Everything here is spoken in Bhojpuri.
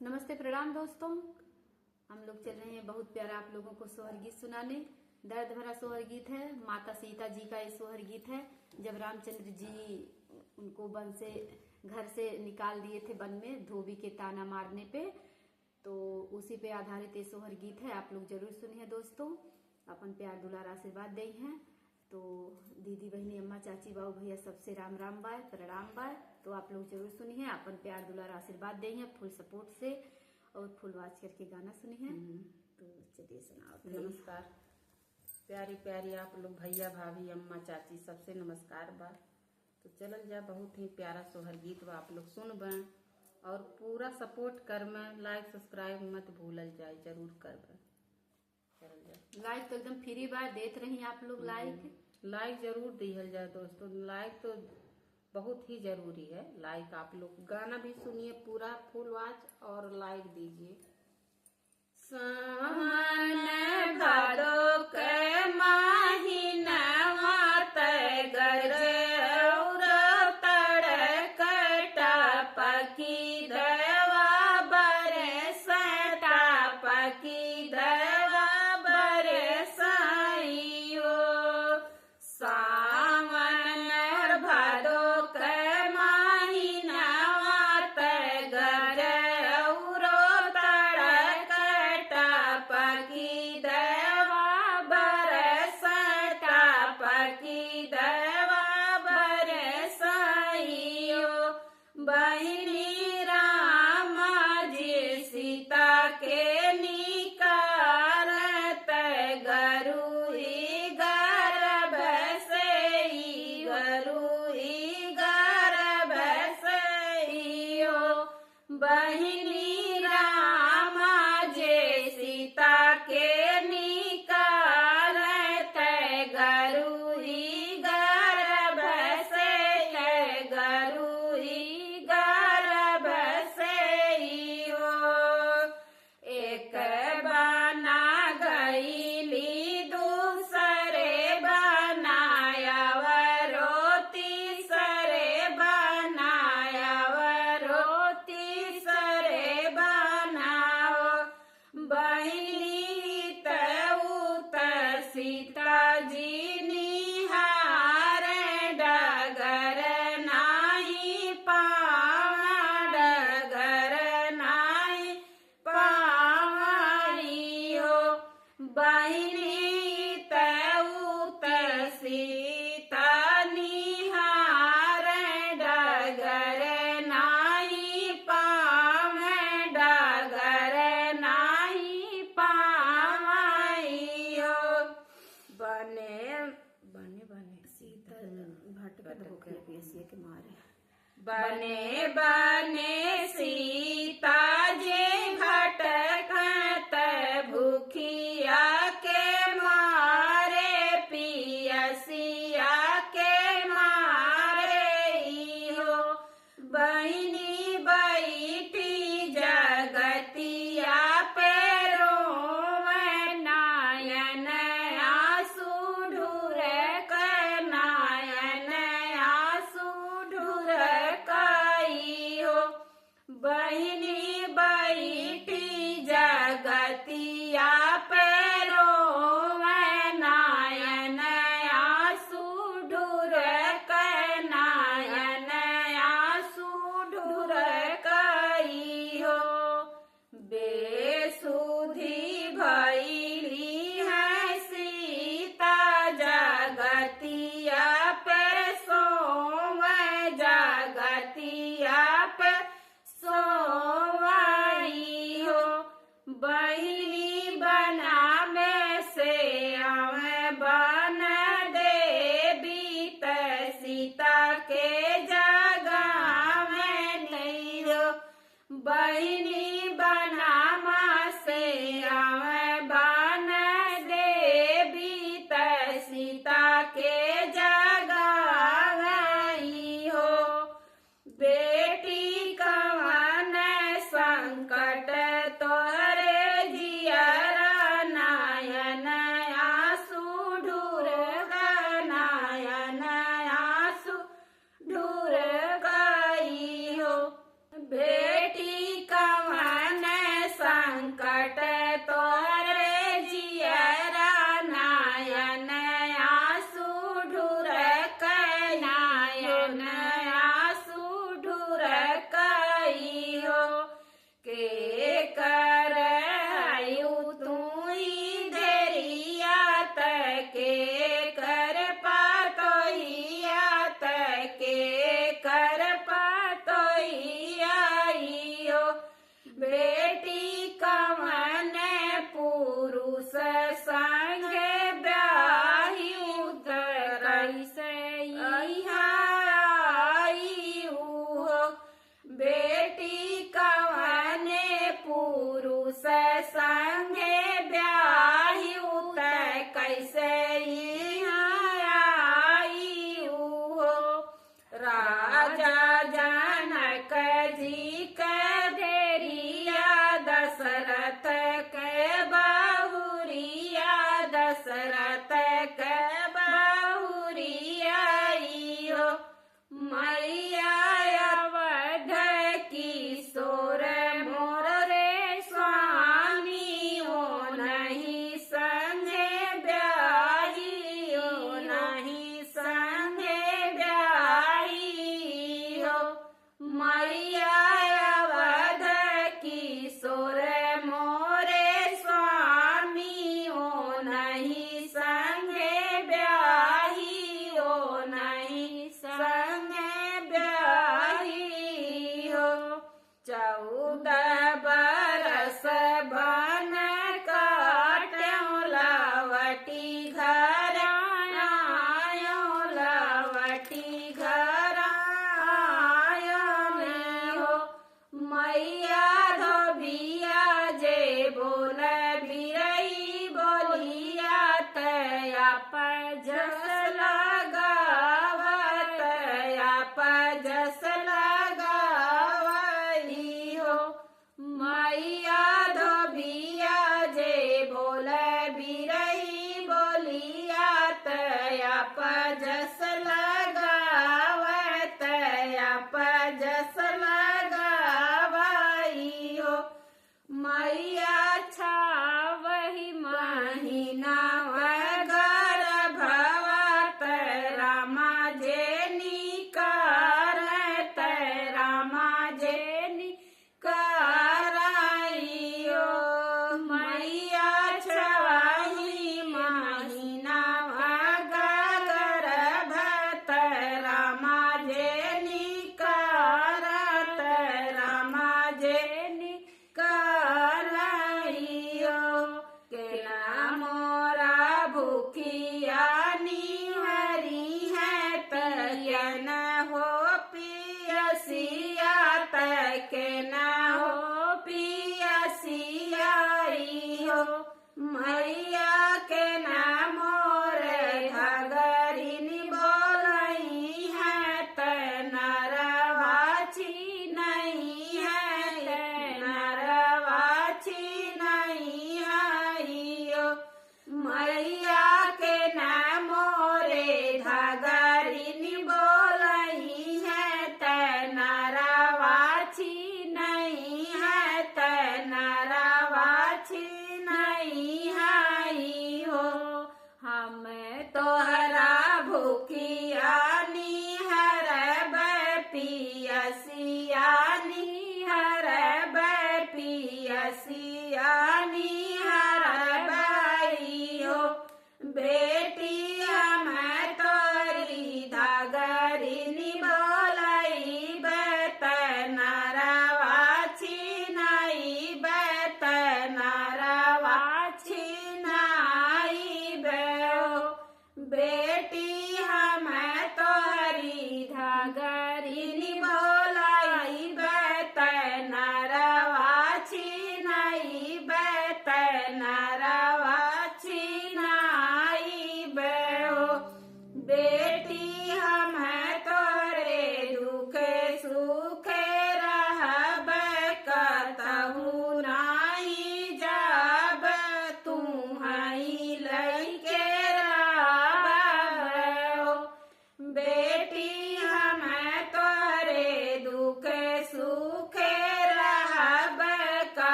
नमस्ते, प्रणाम दोस्तों। हम लोग चल रहे हैं बहुत प्यारा आप लोगों को सोहर गीत सुनाने। दर्द भरा सोहर गीत है। माता सीता जी का ये सोहर गीत है। जब रामचंद्र जी उनको वन से घर से निकाल दिए थे, वन में धोबी के ताना मारने पे, तो उसी पे आधारित ये सोहर गीत है। आप लोग जरूर सुनिए दोस्तों। अपन प्यार दुलार आशीर्वाद दे हैं। तो दीदी बहनी अम्मा चाची बाबू भैया सबसे राम राम बाय, प्रणाम बाय। तो आप लोग जरूर सुनिए, अपन प्यार दुलार आशीर्वाद दे हैं फुल सपोर्ट से, और फुल वाच करके गाना सुनिए। तो चलिए सुनाओ। नमस्कार प्यारी प्यारी आप लोग भैया भाभी अम्मा चाची सबसे नमस्कार बा। तो चलल जा, बहुत ही प्यारा सोहर गीत बा, आप लोग सुन बा और पूरा सपोर्ट कर में, लाइक सब्सक्राइब मत भूलल जाए, जरूर कर बा। चलल जा, लाइक तो एकदम फ्री बाय, देते रहिए आप लोग। लाइक जरूर दिहल जाए दोस्तों। लाइक तो बहुत ही जरूरी है। लाइक आप लोग गाना भी सुनिए पूरा फुल वॉच और लाइक दीजिए। सावन भादो के महीनवा तय गरौर तड़कटा पकी दवा बरसटा पकी दवा बरसाइयो। सावन भादो के महीनवा तय गरौर तड़कटा पकी दवा बरसटा पकी दवा बरसाइयो। बहिनी रामा जी सीता के निकार तय गरुई गर्भ से गरुई गर्भ से बहिनी रामा जे सीता के निकार तय गरुई गर्भ से गरुई गर्भ से एक बना गईली दूसरे बनाया वरो तीसरे बनाया वरो तीसरे बनाओ। बहिनी तऊत सीता जी निहार डगर नाही पावा डगर नाही पावाइयो। बहिनी तऊत सीता निहार डगर नाही पाव डगर नाही पावाइयो। बने बने बने सीता भटक भूखे प्यासे के मारे। बने बने सीता जे भटकत भूखिया के मारे पियसिया के मारे इहो। बहिनी बैठी जगतिया पे रोवे नायन आंसू ढूर कर नायन आंसू ढूर कइहो। बहिनी बैठी जगतिया पे रोवे नायन आंसू ढूर कर नायन आंसू ढूर कइहो। बेसुधी भइली है सीता जगतिया पे सोवे जगतिया पे सोवाइयो। बहिनी बना में से आवे बन देवी त सीता के जगह में लियो। बहिनी बनामा से आवे बन देवी त सीता के जगह हो। बेटी कवन संकट तोरे जियरा नायन आंसू ढूर नायन आंसू ढूर गई हो। बेटी कवन बेटी कवन पुरुष संग ब्याही कैसे आई हो। बेटी कवन पुरुष संग ब्याही कैसे आई हो। राजा जनक जी के धेरिया दशरथ के बहुरिया दशरथ के बहुरिया हो। मैया अवध किशोर मोर रे स्वामी हो नहीं संगे ब्याही हो नहीं संगे ब्याही हो। मैया अवध किशोर मोरे स्वामी हो नहीं संगे ब्याही हो नहीं संगे ब्याही हो। 14